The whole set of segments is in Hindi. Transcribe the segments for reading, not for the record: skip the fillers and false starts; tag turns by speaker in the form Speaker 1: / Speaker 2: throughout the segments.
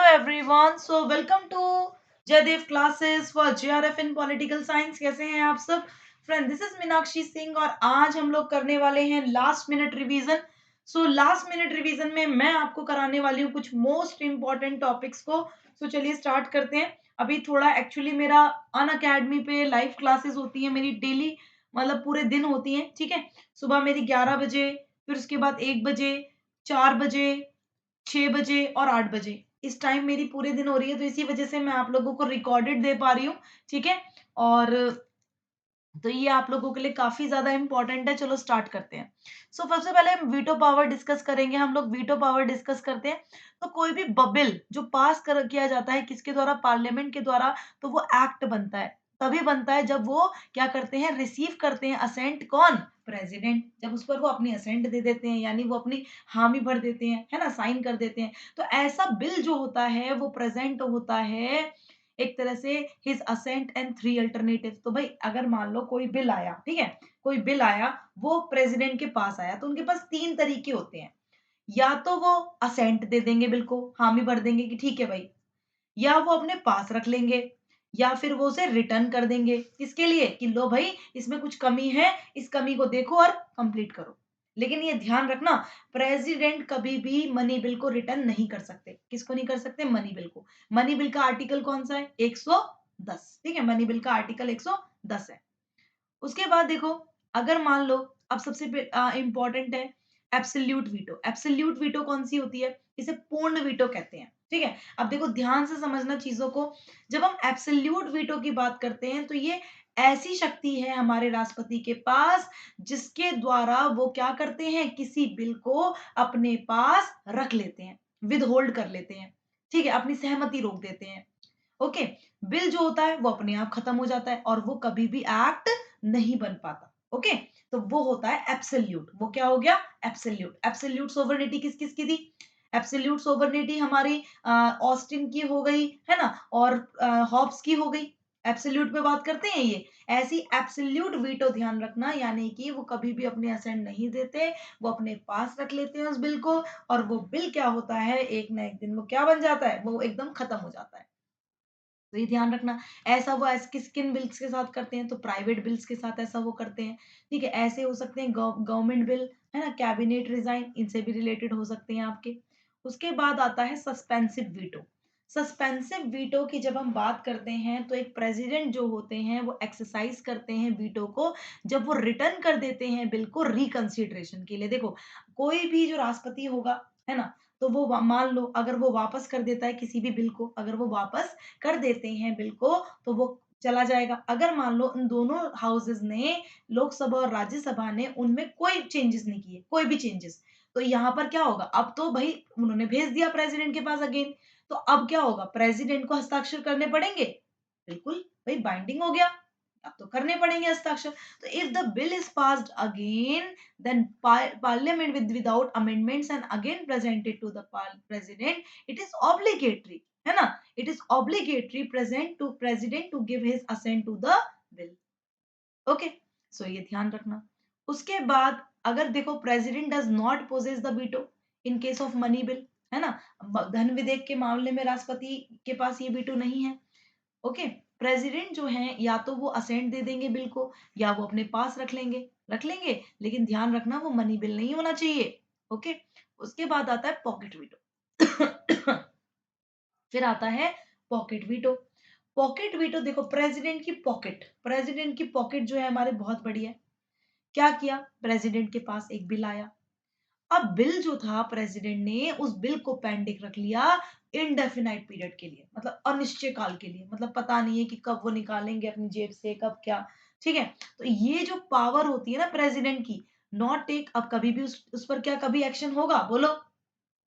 Speaker 1: everyone. So welcome to Jaydev classes for JRF in Political Science. कैसे हैं आप सब? Friend, this is Meenakshi Singh और आज हम लोग करने वाले हैं last minute revision. So last minute revision में मैं आपको कराने वाली हूँ कुछ मोस्ट इंपॉर्टेंट टॉपिक्स को. सो चलिए स्टार्ट करते हैं. अभी थोड़ा एक्चुअली मेरा अन अकेडमी पे लाइव क्लासेस होती है मेरी डेली, मतलब पूरे दिन होती हैं. ठीक है, सुबह मेरी 11 बजे, फिर उसके बाद 1 बजे, 4 बजे, 6 बजे और 8 बजे. इस टाइम मेरी पूरे दिन हो रही है, तो इसी वजह से मैं आप लोगों को रिकॉर्डेड दे पा रही हूँ. ठीक है, और तो ये आप लोगों के लिए काफी ज्यादा इंपॉर्टेंट है. चलो स्टार्ट करते हैं. सो सबसे पहले हम वीटो पावर डिस्कस करेंगे. हम लोग वीटो पावर डिस्कस करते हैं. तो कोई भी बिल जो पास कर किया जाता है किसके द्वारा, पार्लियामेंट के द्वारा, तो वो एक्ट बनता है. तभी बनता है जब वो क्या करते हैं, रिसीव करते हैं असेंट. कौन? प्रेसिडेंट. जब उस पर वो अपनी असेंट दे देते हैं, यानी वो अपनी हामी भर देते हैं, है ना, साइन कर देते हैं. तो ऐसा बिल जो होता है वो प्रेजेंट होता है एक तरह से his assent and three alternative. तो भाई अगर मान लो कोई बिल आया, ठीक है, कोई बिल आया, वो प्रेसिडेंट के पास आया, तो उनके पास तीन तरीके होते हैं. या तो वो असेंट दे देंगे, बिल को हामी भर देंगे कि ठीक है भाई, या वो अपने पास रख लेंगे, या फिर वो उसे रिटर्न कर देंगे. किसके लिए? कि लो भाई, इसमें कुछ कमी है, इस कमी को देखो और कंप्लीट करो. लेकिन ये ध्यान रखना, प्रेसिडेंट कभी भी मनी बिल को रिटर्न नहीं कर सकते. किसको नहीं कर सकते? मनी बिल को. मनी बिल का आर्टिकल कौन सा है? 110. ठीक है, मनी बिल का आर्टिकल 110 है. उसके बाद देखो, अगर मान लो, अब सबसे इंपॉर्टेंट है एब्सोल्यूट वीटो. एब्सोल्यूट वीटो कौन सी होती है? इसे पूर्ण वीटो कहते हैं. ठीक है, अब देखो ध्यान से समझना चीजों को. जब हम एब्सोल्यूट वीटो की बात करते हैं तो ये ऐसी शक्ति है हमारे राष्ट्रपति के पास जिसके द्वारा वो क्या करते हैं, किसी बिल को अपने पास रख लेते हैं, विद होल्ड कर लेते हैं. ठीक है, अपनी सहमति रोक देते हैं. ओके, बिल जो होता है वो अपने आप खत्म हो जाता है और वो कभी भी एक्ट नहीं बन पाता. ओके, तो वो होता है एब्सोल्यूट. वो क्या हो गया? एब्सोल्यूट. एब्सोल्यूट सोवरेनिटी किस किस की थी? एब्सोल्यूट सोवरेनिटी हमारी ऑस्टिन की हो गई, है ना, और हॉब्स की हो गई. एब्सोल्यूट पे बात करते हैं ये. ऐसी एब्सोल्यूट वीटो ध्यान रखना, यानी कि वो कभी भी अपने असेंट नहीं देते, वो अपने पास रख लेते हैं उस बिल को. और वो बिल क्या होता है, एक ना एक दिन वो क्या बन जाता है, वो एकदम खत्म हो जाता है. तो ये ध्यान रखना. ऐसा वो ऐसे किस किन बिल्स के साथ करते हैं, तो प्राइवेट बिल्स के साथ ऐसा वो करते हैं. ठीक है, ऐसे हो सकते हैं गवर्नमेंट बिल, है ना, कैबिनेट रिजाइन, इनसे भी रिलेटेड हो सकते हैं आपके. उसके बाद आता है सस्पेंसिव वीटो. सस्पेंसिव वीटो की जब हम बात करते हैं तो एक प्रेसिडेंट जो होते हैं वो एक्सरसाइज करते हैं वीटो को जब वो रिटर्न कर देते हैं बिल को रिकंसिडरेशन के लिए. देखो, कोई भी जो राष्ट्रपति होगा, है ना, तो वो मान लो अगर वो वापस कर देता है किसी भी बिल को, अगर वो वापस कर देते हैं बिल को, तो वो चला जाएगा. अगर मान लो इन दोनों हाउसेस ने, लोकसभा और राज्यसभा ने, उनमें कोई चेंजेस नहीं किए, कोई भी चेंजेस, तो यहाँ पर क्या होगा, अब तो भाई उन्होंने भेज दिया प्रेसिडेंट के पास अगेन, तो अब क्या होगा, प्रेसिडेंट को हस्ताक्षर करने पड़ेंगे. बिल्कुल भाई, बाइंडिंग हो गया, अब तो करने पड़ेंगे हस्ताक्षर. तो if the bill is passed again, then parliament without amendments and again presented to the president, it is obligatory, है ना, it is obligatory present to president to give his assent to the bill. Okay, so ये ध्यान रखना. उसके बाद अगर देखो, president does not possess the veto in case of money bill, है ना, धन विधेयक के मामले में राष्ट्रपति के पास ये वीटो नहीं है. ओके, प्रेसिडेंट जो है या तो वो असेंट दे देंगे बिल को, या वो अपने पास रख लेंगे, लेकिन ध्यान रखना वो मनी बिल नहीं होना चाहिए. ओके, उसके बाद आता है पॉकेट वीटो. फिर आता है पॉकेट वीटो. पॉकेट वीटो देखो, प्रेसिडेंट की पॉकेट जो है हमारे बहुत बड़ी है. क्या किया, प्रेसिडेंट के पास एक बिल आया. अब बिल जो था, प्रेसिडेंट ने उस बिल को पेंडिंग रख लिया इनडेफिनाइट पीरियड के लिए, मतलब अनिश्चय काल के लिए, मतलब पता नहीं है कि कब वो निकालेंगे अपनी जेब से, कब क्या. ठीक है, तो ये जो पावर होती है ना प्रेसिडेंट की, नॉट टेक, अब कभी भी उस पर क्या कभी एक्शन होगा, बोलो?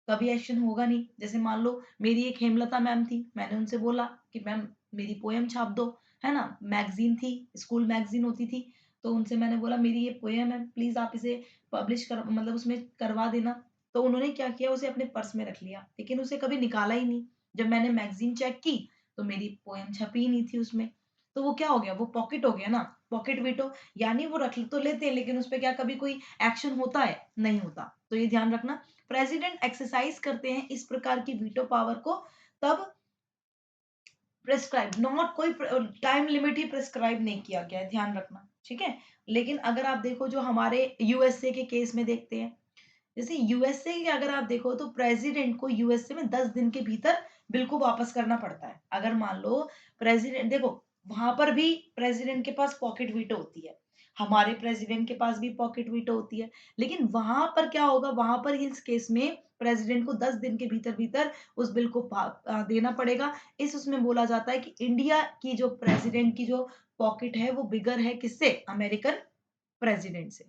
Speaker 1: कभी एक्शन होगा नहीं. जैसे मान लो मेरी एक हेमलता मैम थी, मैंने उनसे बोला कि मैम मेरी पोयम छाप दो, है ना, मैगजीन थी, स्कूल मैगजीन होती थी, तो उनसे मैंने बोला मेरी ये पोयम है, प्लीज आप इसे पब्लिश कर, मतलब उसमें करवा देना. तो उन्होंने क्या किया, उसे अपने पर्स में रख लिया, लेकिन उसे कभी निकाला ही नहीं. जब मैंने मैगजीन चेक की तो मेरी पोयम छपी ही नहीं थी उसमें. तो वो क्या हो गया, वो पॉकेट हो गया ना, पॉकेट वीटो. यानी वो रख तो लेते हैं, लेकिन उस पर क्या कभी कोई एक्शन होता है? नहीं होता. तो ये ध्यान रखना, प्रेसिडेंट एक्सरसाइज करते हैं इस प्रकार की वीटो पावर को तब प्रेस्क्राइब, नॉट कोई टाइम लिमिट ही प्रेस्क्राइब नहीं किया गया है, ध्यान रखना, ठीक है। लेकिन अगर आप देखो जो हमारे यूएसए के केस में देखते हैं, जैसे यूएसए के अगर आप देखो तो प्रेसिडेंट को यूएसए में 10 दिन के भीतर बिल को वापस करना पड़ता है। अगर मान लो प्रेसिडेंट, देखो वहां पर भी प्रेसिडेंट के पास पॉकेट वीटो होती है, हमारे प्रेसिडेंट के पास भी पॉकेट वीटो होती है, लेकिन वहां पर क्या होगा, वहां पर इस केस में प्रेसिडेंट को 10 दिन के भीतर भीतर उस बिल को देना पड़ेगा। इस उसमें बोला जाता है कि इंडिया की जो प्रेसिडेंट की जो पॉकेट है वो बिगर है किससे, अमेरिकन प्रेसिडेंट से।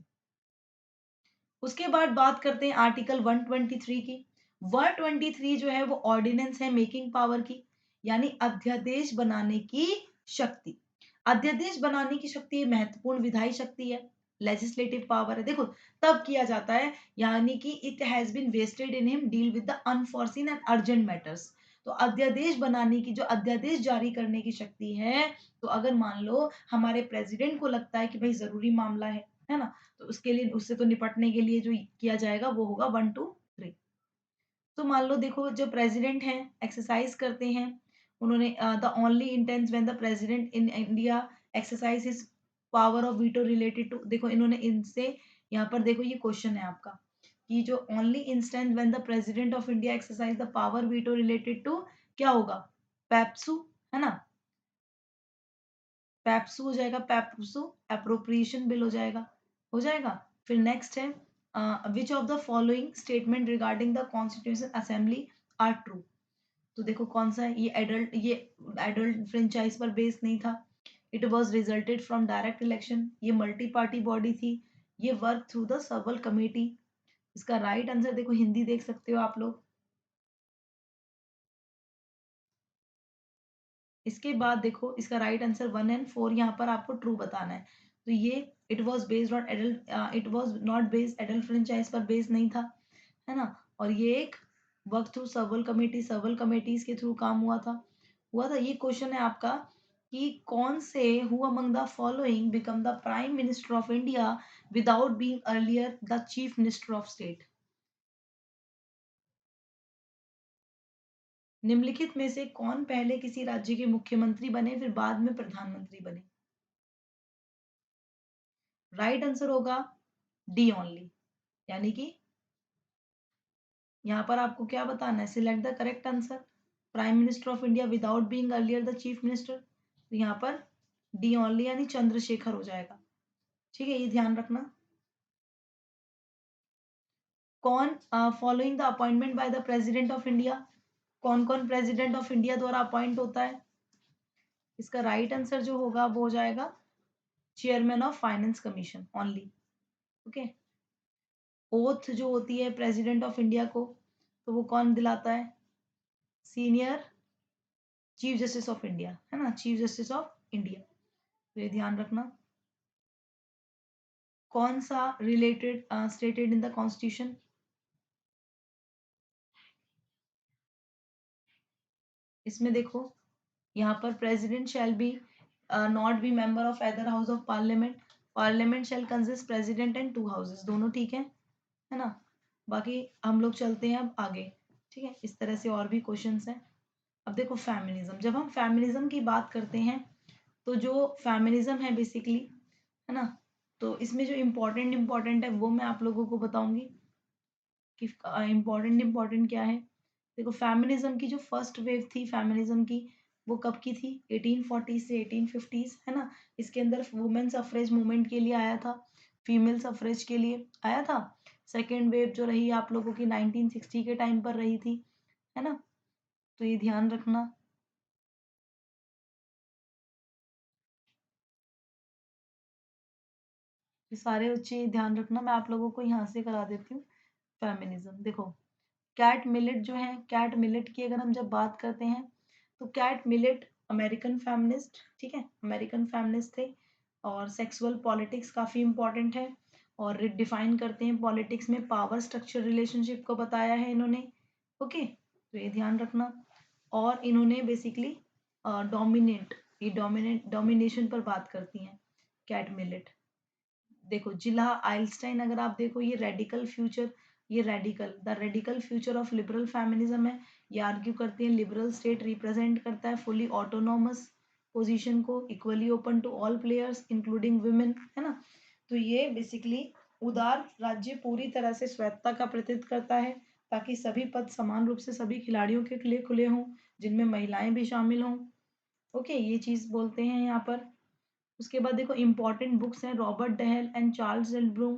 Speaker 1: उसके बाद बात करते हैं आर्टिकल 123 की। 123 जो है वो ऑर्डिनेंस है मेकिंग पावर की, यानी अध्यादेश बनाने की शक्ति। अध्यादेश बनाने की शक्ति ये महत्वपूर्ण विधायी शक्ति है, लेजिस्लेटिव पावर है। देखो तब किया जाता है, यानी कि it has been vested in him deal with the unforeseen and urgent matters. तो अध्यादेश बनाने की, जो अध्यादेश जारी करने की शक्ति है, तो अगर मान लो हमारे प्रेसिडेंट को लगता है कि भाई जरूरी मामला है ना, तो उसके लिए, उससे तो निपटने के लिए जो किया जाएगा वो होगा 123। तो मान लो देखो जो प्रेसिडेंट हैं एक्सरसाइज करते हैं, उन्होंने the only instance when the president in India exercise his power of veto related to, देखो इन्होंने इनसे, यहाँ पर देखो ये क्वेश्चन है आपका कि जो only instance when the president of India exercise the power veto related to, क्या होगा, पेप्सू, है ना, पेप्सू हो जाएगा, पेप्सू अप्रोप्रिएशन बिल हो जाएगा। फिर नेक्स्ट है which of the following statement regarding the constitution assembly are true. तो देखो कौन सा है, ये एडल्ट फ्रेंचाइज पर बेस्ड नहीं था, it was resulted from direct election, ये मल्टी पार्टी बॉडी थी, ये वर्क थ्रू द सर्वल कमेटी। इसका राइट आंसर देखो, हिंदी देख सकते हो आप लोग। इसके बाद देखो इसका राइट आंसर 1 और 4, यहाँ पर आपको ट्रू बताना है। तो ये it was based on adult, it was not based adult franchise पर बेस्ड नहीं था, है ना। और ये एक वर्क थ्रू सर्वल कमेटी, सर्वल कमेटीज के थ्रू काम हुआ था। ये क्वेश्चन है आपका कि कौन से who among the following become the prime minister of India without being earlier the chief minister of state. निम्नलिखित में से कौन पहले किसी राज्य के मुख्यमंत्री बने फिर बाद में प्रधानमंत्री बने। राइट आंसर होगा डी ओनली, यानी कि यहाँ पर आपको क्या बताना है, select the correct answer, prime minister of India without being earlier the chief minister. तो यहाँ पर डी ओनली यानी चंद्रशेखर हो जाएगा, ठीक है, ये ध्यान रखना। कौन following the appointment by the president of India, कौन कौन प्रेसिडेंट ऑफ इंडिया द्वारा अपॉइंट होता है। इसका राइट आंसर जो होगा वो हो जाएगा chairman of finance commission only, okay. Oath जो होती है प्रेसिडेंट ऑफ इंडिया को, तो वो कौन दिलाता है, senior chief justice of India, है ना, चीफ जस्टिस ऑफ इंडिया। तो ये ध्यान रखना। कौन सा related stated in the constitution, इसमें देखो यहाँ पर president shall be not be member of either house of parliament, parliament shell consist president and 2 houses, दोनों ठीक है ना। बाकी हम लोग चलते हैं अब आगे, ठीक है, इस तरह से और भी क्वेश्चंस हैं। अब देखो फेमिनिज्म, जब हम फेमिनिज्म की बात करते हैं तो जो फेमिनिज्म है बेसिकली, है ना, तो इसमें जो इम्पोर्टेंट है वो मैं आप लोगों को बताऊंगी कि इम्पोर्टेंट क्या है। देखो फेमिनिज्म की जो फर्स्ट वेव थी फेमिनिज्म की, वो कब की थी, 1840 से 1850, है ना। इसके अंदर वुमेन सफरेज मूवमेंट के लिए आया था, फीमेल सफरेज के लिए आया था। सेकेंड वेव जो रही आप लोगों की 1960 के टाइम पर रही थी, है ना, तो ये ध्यान रखना। ये सारे बच्चे ध्यान रखना, मैं आप लोगों को यहाँ से करा देती हूँ। फेमिनिज्म देखो, कैट मिलेट जो है, कैट मिलेट की अगर हम जब बात करते हैं तो कैट मिलेट अमेरिकन फेमिनिस्ट, ठीक है, अमेरिकन फेमिनिस्ट थे। और सेक्सुअल पॉलिटिक्स काफी इंपॉर्टेंट है, और डिफाइन करते हैं पॉलिटिक्स में पावर स्ट्रक्चर रिलेशनशिप को बताया है इन्होंने, ओके, तो ये ध्यान रखना। और इन्होंने बेसिकली डोमिनेट, ये डोमिनेशन पर बात करती हैं कैट मिलेट। देखो जिला आइंस्टाइन अगर आप देखो, ये रेडिकल फ्यूचर, ये radical the radical future of liberal feminism है, ये आर्ग्यू करती हैं लिबरल स्टेट रिप्रेजेंट करता है फुली ऑटोनॉमस पोजीशन को, equally open to all players including women, है ना। तो ये बेसिकली उदार राज्य पूरी तरह से स्वायत्ता का प्रतिनिधित्व करता है ताकि सभी पद समान रूप से सभी खिलाड़ियों के लिए खुले हों, जिनमें महिलाएं भी शामिल हों। ओके, ये चीज बोलते हैं यहाँ पर। उसके बाद देखो इंपॉर्टेंट बुक्स हैं, Robert Dahl and Charles Lindblom,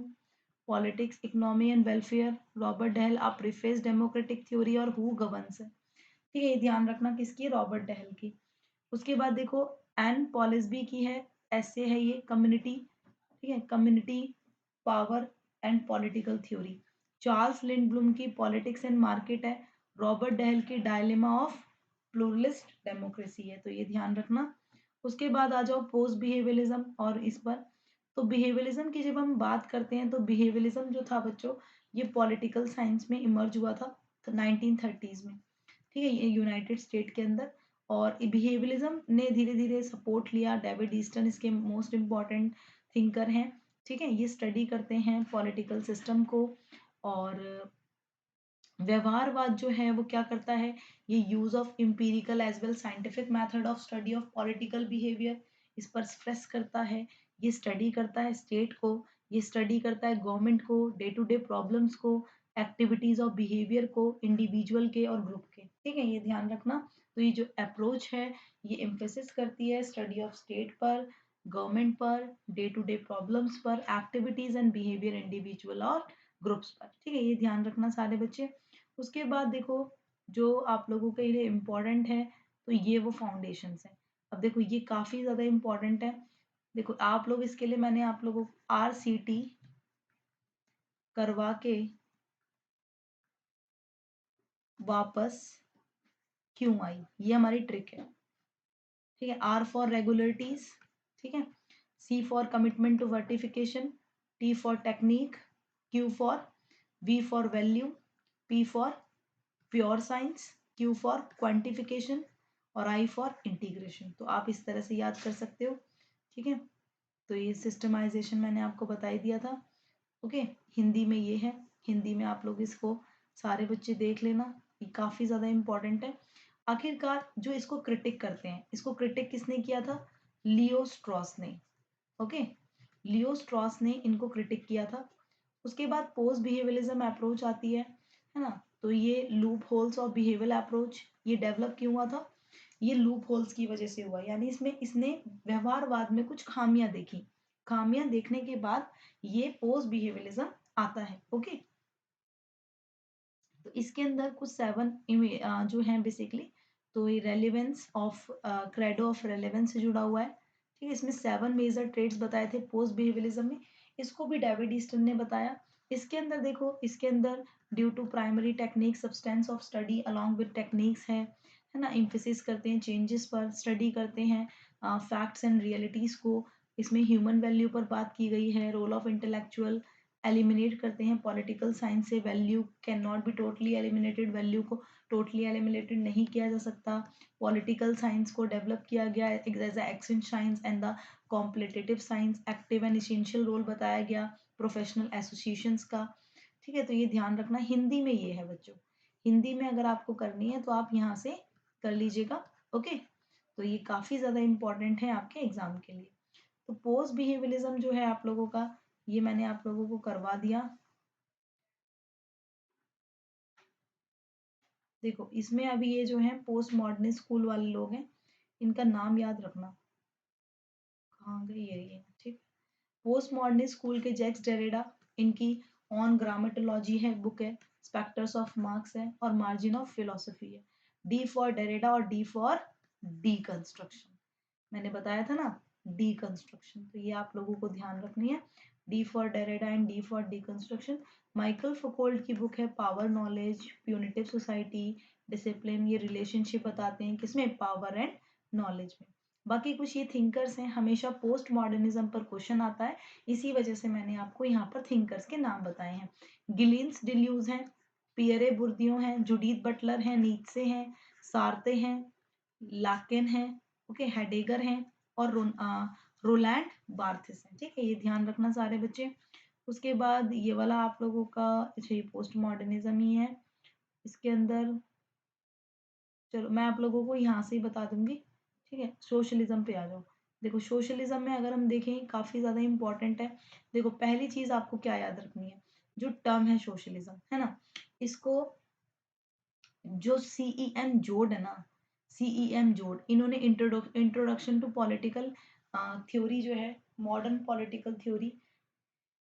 Speaker 1: politics, economy and welfare. Robert Dahl a preface democratic theory और हु गवर्न्स है, ठीक है, ये ध्यान रखना किसकी, रॉबर्ट डहेल की। उसके बाद देखो एन पॉलिसबी की है, ऐसे है ये, कम्युनिटी, ठीक है, community power and political theory. Charles Lindblom की पॉलिटिक्स एंड मार्केट है। रॉबर्ट डहेल की डायलेमा ऑफ प्लूरलिस्ट डेमोक्रेसी है, तो ये ध्यान रखना। उसके बाद आ जाओ पोस्ट बिहेवियलिज्म और इस पर। तो बिहेवियलिज्म की जब हम बात करते हैं तो बिहेवियलिज्म जो था बच्चों, ये पॉलिटिकल साइंस में इमर्ज हुआ था तो 1930s में, ठीक है, ये यूनाइटेड स्टेट के अंदर। और बिहेवियलिज्म ने धीरे धीरे सपोर्ट लिया, डेविड ईस्टन इसके मोस्ट इम्पॉर्टेंट थिंकर हैं, ठीक है। ये स्टडी करते हैं पॉलिटिकल सिस्टम को, और व्यवहारवाद जो है वो क्या करता है, ये use of empirical as well scientific method of study of political behaviour, इस पर स्ट्रेस करता है। ये स्टडी करता है स्टेट को, ये स्टडी करता है गवर्नमेंट को, डे टू डे प्रॉब्लम्स को, एक्टिविटीज ऑफ बिहेवियर को, इंडिविजुअल के और ग्रुप के, ठीक है, ये ध्यान रखना। तो ये जो अप्रोच है ये एम्फेसिस करती है स्टडी ऑफ स्टेट पर, गवर्नमेंट पर, डे टू डे प्रॉब्लम्स पर, एक्टिविटीज एंड बिहेवियर इंडिविजुअल और ग्रुप्स पर, ठीक है, ये ध्यान रखना सारे बच्चे। उसके बाद देखो जो आप लोगों के लिए इम्पोर्टेंट है, तो ये वो फाउंडेशंस है। अब देखो ये काफी ज्यादा इम्पोर्टेंट है। देखो आप लोग इसके लिए मैंने आप लोगों को RCT करवा के वापस क्यों आई, ये हमारी ट्रिक है, ठीक है। R फॉर रेगुलरिटीज, ठीक है, C for commitment to verification, T for technique, Q for, V for value, P for pure science, Q for quantification और I फॉर इंटीग्रेशन। तो आप इस तरह से याद कर सकते हो, ठीक है। तो ये सिस्टमाइजेशन मैंने आपको बता ही दिया था। ओके, हिंदी में ये है, हिंदी में आप लोग इसको सारे बच्चे देख लेना, ये काफी ज्यादा इंपॉर्टेंट है। आखिरकार जो इसको क्रिटिक करते हैं, इसको क्रिटिक किसने किया था, लियो स्ट्रॉस ने, ओके, लियो स्ट्रॉस ने इनको क्रिटिक किया था। उसके बाद पोस्ट बिहेवियलिज्म अप्रोच आती है ना। तो ये loop holes of behavioural approach, ये डेवलप क्यों हुआ था, ये लूप होल्स की वजह से हुआ, यानी इसमें इसने व्यवहारवाद में कुछ खामियां देखी, खामियां देखने के बाद ये पोस्ट बिहेवियलिज्म आता है, ओके। तो इसके अंदर कुछ 7 जो है बेसिकली, तो ये relevance of credo of relevance से जुड़ा हुआ है, ठीक है। इसमें 7 मेजर ट्रेड्स बताए थे पोस्ट बिहेवियलिज्म में, इसको भी डेविड ईस्टन ने बताया। इसके अंदर देखो, इसके अंदर due to primary technique substance of study along with techniques है ना, इम्फेसिस करते हैं चेंजेस पर, स्टडी करते हैं फैक्ट्स एंड रियलिटीज को। इसमें ह्यूमन वैल्यू पर बात की गई है, रोल ऑफ इंटेलेक्चुअल एलिमिनेट करते हैं पॉलिटिकल साइंस से, value can not be totally eliminated, value को टोटली एलिमिनेटेड नहीं किया जा सकता। पॉलिटिकल साइंस को डेवलप किया गया as action science and the competitive science, active and essential role बताया गया प्रोफेशनल एसोसिएशंस का, ठीक है। तो ये ध्यान रखना, हिंदी में ये है बच्चों, हिंदी में अगर आपको करनी है तो आप यहाँ से कर लीजिएगा, ओके। तो ये काफी ज्यादा इंपॉर्टेंट है आपके एग्जाम के लिए। तो पोस्ट बिहेवियलिज्म जो है आप लोगों का, ये मैंने आप लोगों को करवा दिया। देखो इसमें अभी ये जो है पोस्ट मॉडर्निस्ट स्कूल वाले लोग हैं, इनका नाम याद रखना, कहाँ गई ये, ठीक। पोस्ट मॉडर्निस्ट स्कूल के जैक्स डेरिडा, इनकी ऑन ग्रामेटोलॉजी है बुक है, स्पेक्टर्स ऑफ मार्क्स है और मार्जिन ऑफ फिलोसफी है। डी फॉर डेरिडा और डी फॉर डीकंस्ट्रक्शन, मैंने बताया था ना, डीकंस्ट्रक्शन, तो ये आप लोगों को ध्यान रखनी है, D for Derrida and D for deconstruction. Michael Foucault की बुक है power knowledge punitive society discipline, ये रिलेशनशिप बताते हैं किसमें, पावर एंड नॉलेज में। बाकी कुछ ये थिंकर्स हैं, हमेशा पोस्ट मॉडर्निज्म पर क्वेश्चन आता है, इसी वजह से मैंने आपको यहाँ पर थिंकर्स के नाम बताए हैं। गिलीन्स डिल्यूज हैं, पियरे बुर्दियो हैं, जुडीथ बटलर हैं, नीत्से हैं, सार्ते हैं, लाकेन हैं, ओके, हेडेगर हैं और रोलैंड बार्थेस हैं, ठीक है, ये ध्यान रखना सारे बच्चे। उसके बाद ये वाला आप लोगों का, अच्छा ये पोस्ट मॉडर्निज्म ही है, इसके अंदर चलो मैं आप लोगों को यहाँ से ही बता दूंगी। ठीक है, सोशलिज्म पे आ जाओ। देखो सोशलिज्म में अगर हम देखें काफी ज्यादा इंपॉर्टेंट है। देखो पहली चीज आपको क्या याद रखनी है, जो टर्म है सोशलिज्म, है ना, इसको जो सीईएम जोड है ना, सीईएम जोड, इन्होंने इंट्रोडक्शन टू पॉलिटिकल थ्योरी जो है, मॉडर्न पॉलिटिकल थ्योरी,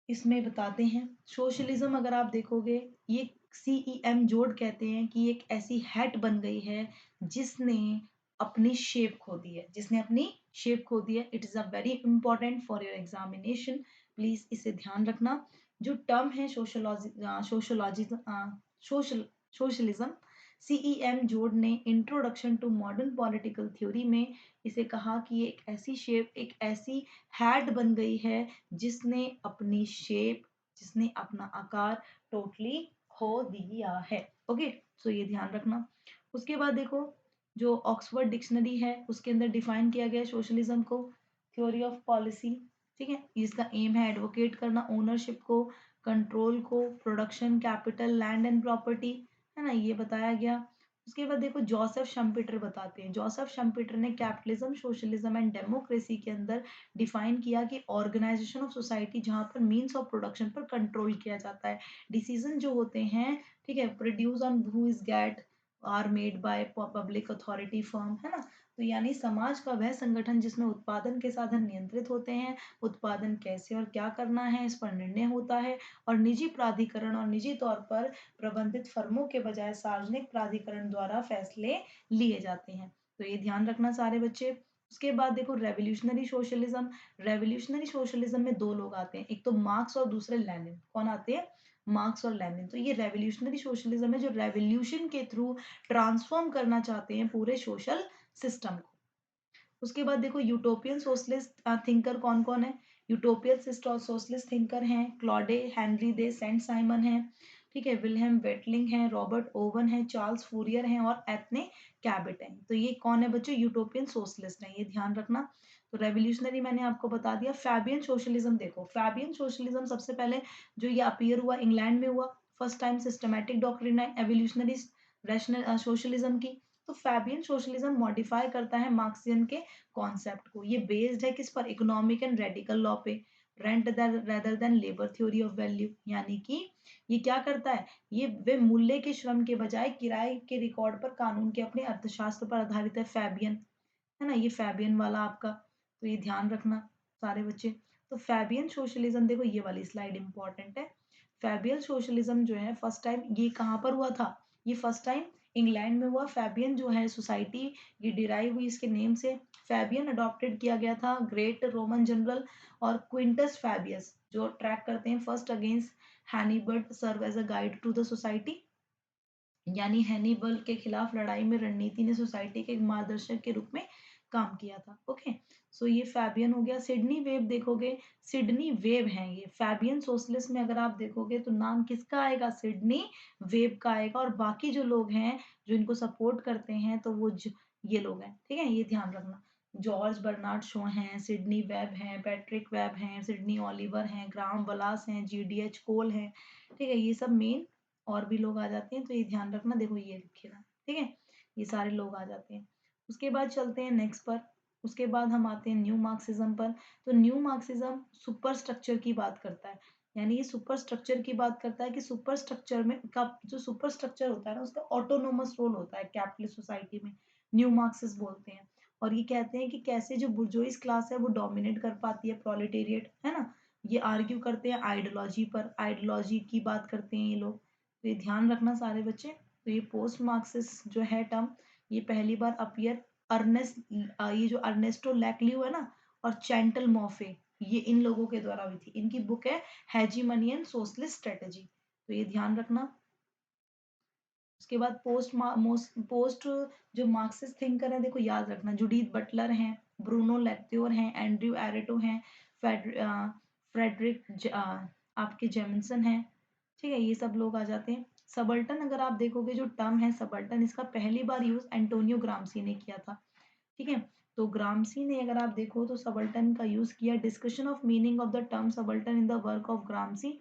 Speaker 1: इसमें बताते हैं सोशलिज्म। अगर आप देखोगे ये सीईएम जोड कहते हैं कि एक ऐसी हैट बन गई है जिसने अपनी शेप खो दी है, जिसने अपनी शेप खो दी है। It is a very important for your examination, please इसे ध्यान रखना। जो टर्म है sociology sociology social socialism, C E M Joad ने introduction to modern political theory में इसे कहा कि एक ऐसी शेप, एक ऐसी हैट बन गई है जिसने अपनी शेप, जिसने अपना आकार टोटली खो दिया है। ओके, सो ये ध्यान रखना। उसके बाद देखो जो ऑक्सफोर्ड डिक्शनरी है उसके अंदर डिफाइन किया गया सोशलिज्म को, थ्योरी ऑफ पॉलिसी। ठीक है, इसका एम है एडवोकेट करना ओनरशिप को, कंट्रोल को, production, capital, land and property, है ना, ये बताया गया। उसके बाद देखो जोसेफ शम्पेटर बताते हैं, जोसेफ शम्पेटर ने कैपिटलिज्म, सोशलिज्म एंड डेमोक्रेसी के अंदर डिफाइन किया कि ऑर्गेनाइजेशन ऑफ सोसाइटी जहां पर मींस ऑफ प्रोडक्शन पर कंट्रोल किया जाता है, डिसीजन जो होते हैं, ठीक है, produce on who is get are made by public authority firm, है ना। तो यानी समाज का वह संगठन जिसमें उत्पादन के साधन नियंत्रित होते हैं, उत्पादन कैसे और क्या करना है इस पर निर्णय होता है, और निजी प्राधिकरण और निजी तौर पर प्रबंधित फर्मों के बजाय सार्वजनिक प्राधिकरण द्वारा फैसले लिए जाते हैं। तो ये ध्यान रखना सारे बच्चे। उसके बाद देखो रेवोल्यूशनरी सोशलिज्म, रेवोल्यूशनरी सोशलिज्म में दो लोग आते हैं, एक तो मार्क्स और दूसरे लेनिन। कौन आते हैं? मार्क्स और लेनिन। तो ये रेवोल्यूशनरी सोशलिज्म है जो रेवोल्यूशन के थ्रू ट्रांसफॉर्म करना चाहते हैं पूरे सोशल सिस्टम को। उसके बाद देखो यूटोपियन सोशलिस्ट थिंकर कौन कौन है? यूटोपियन सोशलिस्ट थिंकर हैं क्लॉडे, हेनरी दे सेंट साइमन है, ठीक है, विल्हेम वेटलिंग है, रॉबर्ट ओवन है, चार्ल्स फूरियर हैं और एथने कैबिट हैं। तो ये कौन है बच्चों? यूटोपियन सोशलिस्ट है, ये ध्यान रखना। तो रेवोल्यूशनरी मैंने आपको बता दिया। फैबियन सोशलिज्म देखो, फैबियन सोशलिज्म सबसे पहले जो ये अपीयर हुआ इंग्लैंड में हुआ, फर्स्ट टाइम सिस्टमैटिक डॉक्ट्रिन है एवोल्यूशनरी रैशनल सोशलिज्म की। तो फैबियन सोशलिज्म मॉडिफाई करता है मार्क्सियन के कॉन्सेप्ट को। ये बेस्ड है किस पर? इकोनॉमिक एंड रेडिकल लॉ पे, rent rather than labour theory of value. यानी कि ये क्या करता है, ये वे मूल्य के श्रम के बजाय किराए के रिकॉर्ड पर कानून के अपने अर्थशास्त्र पर आधारित है, फैबियन, है ना, ये फैबियन वाला आपका। तो ये ध्यान रखना सारे बच्चे। तो फैबियन सोशलिज्म देखो, ये वाली स्लाइड इंपॉर्टेंट है। फैबियन सोशलिज्म जो है फर्स्ट टाइम ये कहाँ पर हुआ था? ये फर्स्ट टाइम इंग्लैंड में हुआ। फैबियन जो है सोसाइटी, ये डिराइव हुई इसके नेम से। फैबियन अडॉप्टेड किया गया था ग्रेट रोमन जनरल और क्विंटस फैबियस जो ट्रैक करते हैं first against Hannibal serve as a guide to the society. यानी हैनिबल के खिलाफ लड़ाई में रणनीति ने सोसाइटी के एक मार्गदर्शक के रूप में काम किया था। ओके, सो ये फैबियन हो गया। सिडनी वेव देखोगे, सिडनी वेव है ये फैबियन सोशलिस्ट में। अगर आप देखोगे तो नाम किसका आएगा? सिडनी वेव का आएगा। और बाकी जो लोग हैं जो इनको सपोर्ट करते हैं तो वो ये लोग हैं, ठीक है, ये ध्यान रखना। जॉर्ज बर्नार्ड शो हैं, सिडनी वेब हैं, पैट्रिक वेब हैं, सिडनी ओलिवर हैं, ग्राहम बलास हैं, जीडीएच कोल हैं, ठीक है, ये सब मेन और भी लोग आ जाते हैं। तो ये ध्यान रखना, देखो ये लिखेगा, ठीक है, ये सारे लोग आ जाते हैं। उसके बाद चलते हैं नेक्स्ट पर। उसके बाद हम आते हैं न्यू मार्क्सिज्म पर। तो न्यू मार्क्सिज्म सुपर स्ट्रक्चर की बात करता है। यानी ये सुपर स्ट्रक्चर की बात करता है कि सुपर स्ट्रक्चर में का जो सुपर स्ट्रक्चर होता है ना उसका ऑटोनोमस रोल होता है कैपिटलिस्ट सोसाइटी में, न्यू मार्क्सिस्ट बोलते हैं। और ये कहते हैं कि कैसे जो बुर्जोइस क्लास है वो डोमिनेट कर पाती है प्रोलेटेरिएट, है ना। ये आर्ग्यू करते हैं आइडियोलॉजी पर, आइडियोलॉजी की बात करते हैं ये लोग। तो ये ध्यान रखना सारे बच्चे। तो ये पोस्ट मार्क्सिस्ट जो है टर्म, ये पहली बार अपीयर अर्नेस्ट, ये जो अर्नेस्टो लैक्लियो है ना और चैंटल मॉफे, ये इन लोगों के द्वारा हुई थी। इनकी बुक है हेजीमनियन सोशलिस्ट स्ट्रेटेजी। तो ये ध्यान रखना। उसके बाद पोस्ट जो मार्क्सिस्ट थिंकर है देखो याद रखना, जुडीथ बटलर हैं, ब्रूनो लेक्त्योर हैं, एंड्रयू एरेटो हैं, फ्रेडरिक आपके जेमिसन हैं, ठीक है, ये सब लोग आ जाते हैं। सबल्टन अगर आप देखोगे जो टर्म है सबल्टन, इसका पहली बार यूज एंटोनियो ग्रामसी ने किया था, ठीक है। तो ग्रामसी ने अगर आप देखो तो सबल्टन का यूज किया, discussion of meaning of the term subaltern in the work of Gramsci.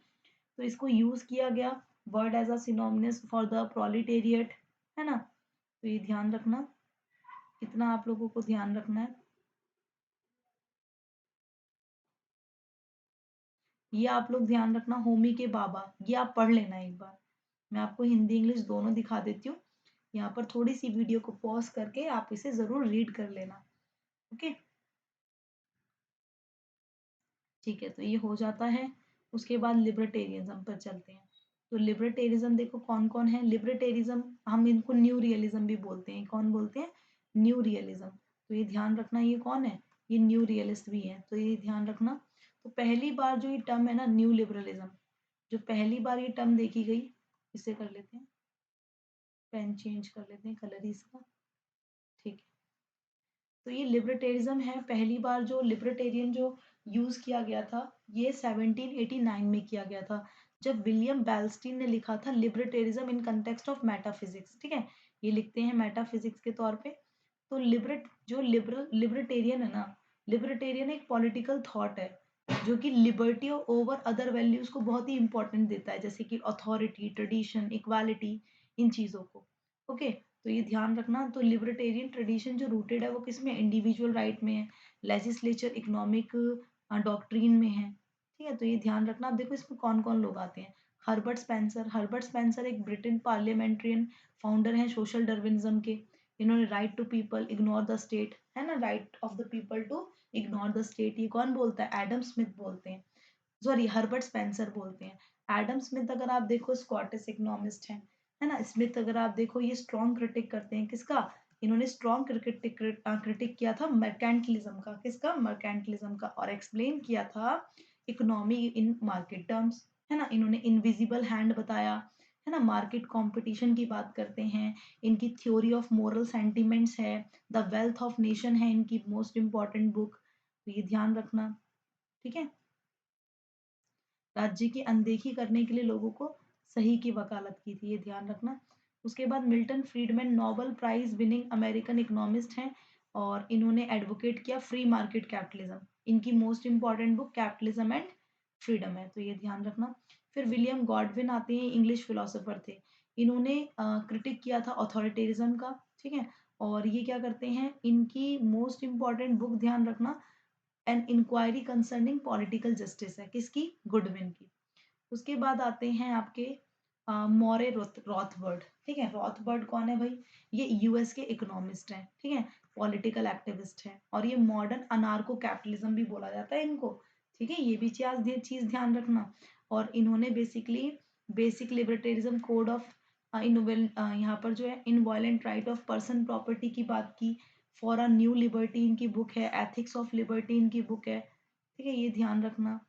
Speaker 1: तो इसको यूज किया गया word as a synonymous for the proletariat, है ना। तो ये ध्यान रखना, कितना आप लोगों को ध्यान रखना है। ये आप लोग ध्यान रखना, होमी के बाबा, ये आप पढ़ लेना एक बार। मैं आपको हिंदी इंग्लिश दोनों दिखा देती हूँ। यहाँ पर थोड़ी सी वीडियो को पॉज करके आप इसे जरूर रीड कर लेना। ओके, ठीक है, तो ये हो जाता है। उसके बाद लिबर्टेरियनिज्म पर चलते हैं। तो लिबर्टेरिज्म देखो कौन कौन है। लिबर्टेरिज्म हम इनको न्यू रियलिज्म भी बोलते हैं। कौन बोलते हैं? New realism. तो ये ध्यान रखना, ये कौन है? ये न्यू रियलिस्ट भी है, तो ये ध्यान रखना। तो पहली बार जो ये टर्म है ना, न्यू लिबरलिज्म, जो पहली बार ये टर्म देखी गई, इसे कर लेते हैं, पेन चेंज कर लेते हैं कलर इसका, ठीक है। तो ये लिबर्टेरिज्म है, पहली बार जो लिबर्टेरियन जो यूज किया गया था, ये 1789 में किया गया था, जब विलियम बेल्स्टीन ने लिखा था लिबर्टेरिज्म इन कंटेक्स्ट ऑफ मेटाफिजिक्स, ठीक है। ये लिखते हैं मेटाफिजिक्स के तौर पे। तो लिबर्टेरियन है ना, लिबर्टेरियन एक पॉलिटिकल थॉट है जो कि लिबर्टी ओवर अदर वैल्यूज को बहुत ही इंपॉर्टेंट देता है, जैसे कि अथॉरिटी, ट्रेडिशन, इक्वालिटी, इन चीजों को। ओके, तो ये ध्यान रखना। तो लिबर्टेरियन ट्रेडिशन जो रूटेड है वो किस में? इंडिविजुअल राइट में है, लेजिस्लेचर, इकोनॉमिक डॉक्ट्रीन में है, ठीक है। तो ये ध्यान रखना। अब देखो इसमें कौन कौन लोग आते हैं। हर्बर्ट स्पेंसर, हर्बर्ट स्पेंसर एक ब्रिटेन पार्लियामेंट्रियन फाउंडर हैं सोशल डर्विनिज्म के। इन्होंने right to people ignore the state, है ना, right of the people to ignore the state, ये कौन बोलता है? एडम स्मिथ बोलते हैं, सॉरी हर्बर्ट स्पेंसर बोलते हैं। एडम स्मिथ अगर आप देखो स्कॉटिश इकोनॉमिस्ट हैं, है ना। स्मिथ अगर आप देखो ये स्ट्रॉन्ग क्रिटिक करते हैं, किसका? इन्होंने स्ट्रॉन्ग क्रिटिक किया था मर्केंटलिज्म का, किसका? मर्केंटलिज्म का, और एक्सप्लेन किया था इकोनॉमी इन मार्केट टर्म्स, है ना। इन्होंने इनविजिबल हैंड बताया, है ना, मार्केट कंपटीशन की बात करते हैं। इनकी थ्योरी ऑफ मोरल सेंटिमेंट्स है, द वेल्थ ऑफ नेशन है इनकी मोस्ट इंपॉर्टेंट बुक, तो ये ध्यान रखना, ठीक है। राज्य की अनदेखी करने के लिए लोगों को सही की वकालत की थी, ये ध्यान रखना। उसके बाद Milton Friedman Nobel prize winning American economist हैं, और इन्होंने एडवोकेट किया फ्री मार्केट कैपिटलिज्म। इनकी most important book capitalism and freedom है, तो ये ध्यान रखना। फिर विलियम गॉडविन आते हैं, इंग्लिश फिलोसोफर थे। इन्होंने क्रिटिक किया था अथॉरिटेरिज्म का, ठीक है। और ये क्या करते हैं, इनकी मोस्ट इंपॉर्टेंट बुक ध्यान रखना, an inquiry concerning political justice है, किसकी? गुडविन की। उसके बाद आते हैं आपके मॉरे रॉथबर्ड, ठीक है। रॉथबर्ड कौन है भाई? ये यूएस के इकोनॉमिस्ट हैं, ठीक है, पॉलिटिकल एक्टिविस्ट हैं, और ये मॉडर्न अनार्को कैपिटलिज्म भी बोला जाता है इनको, ठीक है। ये भी चीज ध्यान रखना। और इन्होंने बेसिकली बेसिक लिबर्टेरिज्म कोड ऑफ यहाँ पर जो है इनवायलेंट राइट ऑफ पर्सन प्रॉपर्टी की बात की। फॉर अ न्यू लिबर्टी इनकी बुक है, एथिक्स ऑफ लिबर्टी इनकी बुक है, ठीक है, ये ध्यान रखना।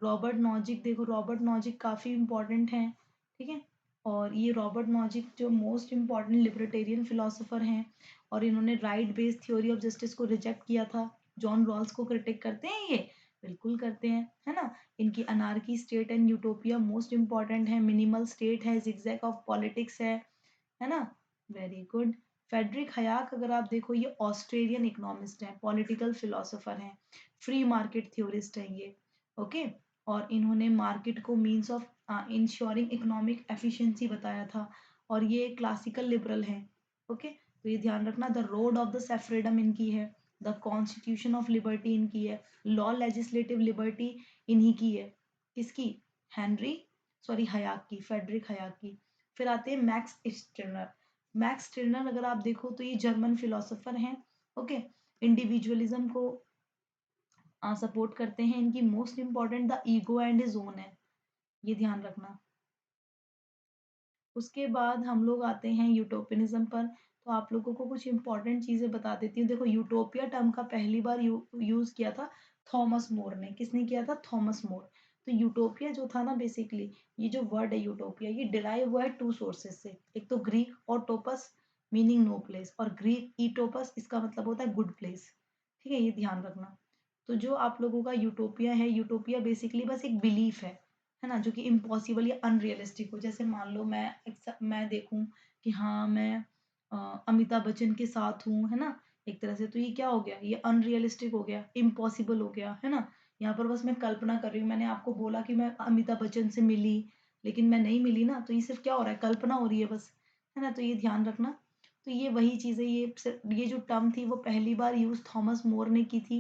Speaker 1: रॉबर्ट नॉजिक देखो, रॉबर्ट नॉजिक काफ़ी इंपॉर्टेंट हैं, ठीक है। और ये रॉबर्ट नॉजिक जो मोस्ट इंपॉर्टेंट लिबर्टेरियन फिलोसोफर हैं, और इन्होंने right based theory of justice को रिजेक्ट किया था। जॉन रॉल्स को क्रिटिक करते हैं ये, बिल्कुल करते हैं, है ना। इनकी anarchy, state and utopia most important है। मिनिमल स्टेट है, जिगजैग ऑफ पॉलिटिक्स है ना। Very good. फेडरिक हयाक अगर आप देखो, ये ऑस्ट्रेलियन इकोनॉमिस्ट हैं, पॉलिटिकल फिलोसोफर हैं, फ्री मार्केट थ्योरिस्ट हैं ये, ओके। और इन्होंने मार्केट को means of ensuring economic efficiency बताया था, और ये क्लासिकल लिबरल हैं, ओके। तो ये ध्यान रखना। द रोड ऑफ द सेफरेडम इनकी है, द कॉन्स्टिट्यूशन ऑफ लिबर्टी इनकी है, लॉ लेजिस्लेटिव लिबर्टी इन्हीं की है, किसकी? हेनरी, सॉरी हयाक की, फेडरिक हयाक की। फिर आते हैं मैक्स स्टिर्नर। मैक्स स्टिर्नर अगर आप देखो तो ये जर्मन फिलोसोफर हैं, ओके। इंडिविजुअलिज्म को सपोर्ट करते हैं। इनकी most important the ego and his own है, ये ध्यान रखना। उसके बाद हम लोग आते हैं यूटोपियनिज्म पर। तो आप लोगों को कुछ इंपॉर्टेंट चीजें बता देती हूँ। देखो यूटोपिया टर्म का पहली बार यूज किया था थॉमस मोर ने। किसने किया था? Thomas More. तो यूटोपिया जो था ना, बेसिकली ये जो वर्ड है यूटोपिया, ये डिराइव हुआ है टू सोर्सेज से। एक तो ग्रीक ऑटोपस मीनिंग नो प्लेस, और ग्रीक ईटोपस, इसका मतलब होता है गुड प्लेस, ठीक है, ये ध्यान रखना। तो जो आप लोगों का यूटोपिया है, यूटोपिया बेसिकली बस एक बिलीफ है ना, जो कि इम्पॉसिबल या अनरियलिस्टिक हो। जैसे मान लो मैं देखूं कि हाँ मैं अमिताभ बच्चन के साथ हूँ, है ना, एक तरह से, तो ये क्या हो गया? ये अनरियलिस्टिक हो गया, इम्पॉसिबल हो गया, है ना। यहाँ पर बस मैं कल्पना कर रही हूँ। मैंने आपको बोला कि मैं अमिताभ बच्चन से मिली, लेकिन मैं नहीं मिली ना, तो ये सिर्फ क्या हो रहा है? कल्पना हो रही है बस, है ना। तो ये ध्यान रखना। तो ये वही चीज़ है, ये जो टर्म थी वो पहली बार यूज़ थॉमस मोर ने की थी,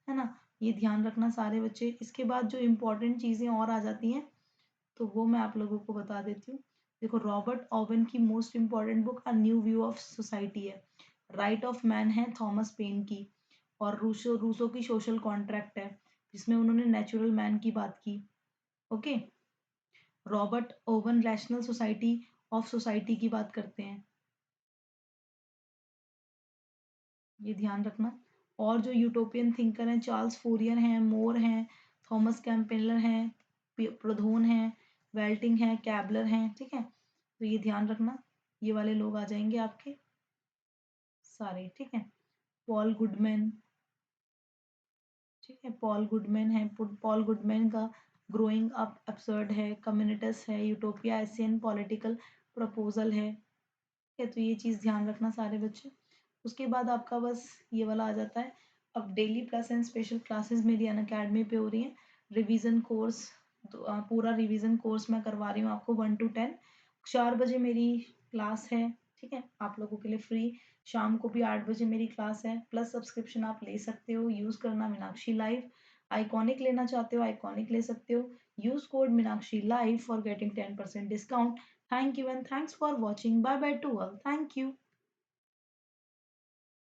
Speaker 1: है ना? ये ध्यान रखना सारे बच्चे। इसके बाद जो इम्पोर्टेंट चीज़ें और आ जाती हैं तो वो मैं आप लोगों को बता देती हूँ। देखो, रॉबर्ट ओवन की most important book a new view of society है। राइट ऑफ मैन है थॉमस पेन की। और रूसो रूसो की सोशल कॉन्ट्रैक्ट है, जिसमें उन्होंने नेचुरल मैन की बात की। Okay. Robert oven rational society of society की बात करते हैं, ये ध्यान रखना। और जो यूटोपियन थिंकर हैं, चार्ल्स फूरियर हैं, मोर हैं, थॉमस कैम्पेलर हैं, प्रधोन हैं, वेल्टिंग हैं, कैबलर हैं, ठीक है। तो ये ध्यान रखना, ये वाले लोग आ जाएंगे आपके सारे, ठीक है। पॉल गुडमैन, ठीक है, पॉल गुडमैन है। पॉल गुडमैन का ग्रोइंग अप absurd है, कम्युनिटस है, यूटोपिया एशियन पॉलिटिकल प्रपोजल है, ठीक है। तो ये चीज़ ध्यान रखना सारे बच्चे। उसके बाद आपका बस ये वाला आ जाता है। अब daily plus and special classes मेरी अनअकैडमी पे हो रही हैं। रिवीजन कोर्स, पूरा रिवीजन कोर्स मैं करवा रही हूँ आपको 1 to 10। 4 बजे मेरी क्लास है, ठीक है, आप लोगों के लिए फ्री। शाम को भी 8 बजे मेरी क्लास है। प्लस सब्सक्रिप्शन आप ले सकते हो, यूज़ करना मीनाक्षी लाइव। आइकॉनिक लेना चाहते हो आइकॉनिक ले सकते हो। Use code Meenakshi live for getting 10% discount. Thank you and thanks for watching. Bye bye to all, thank you.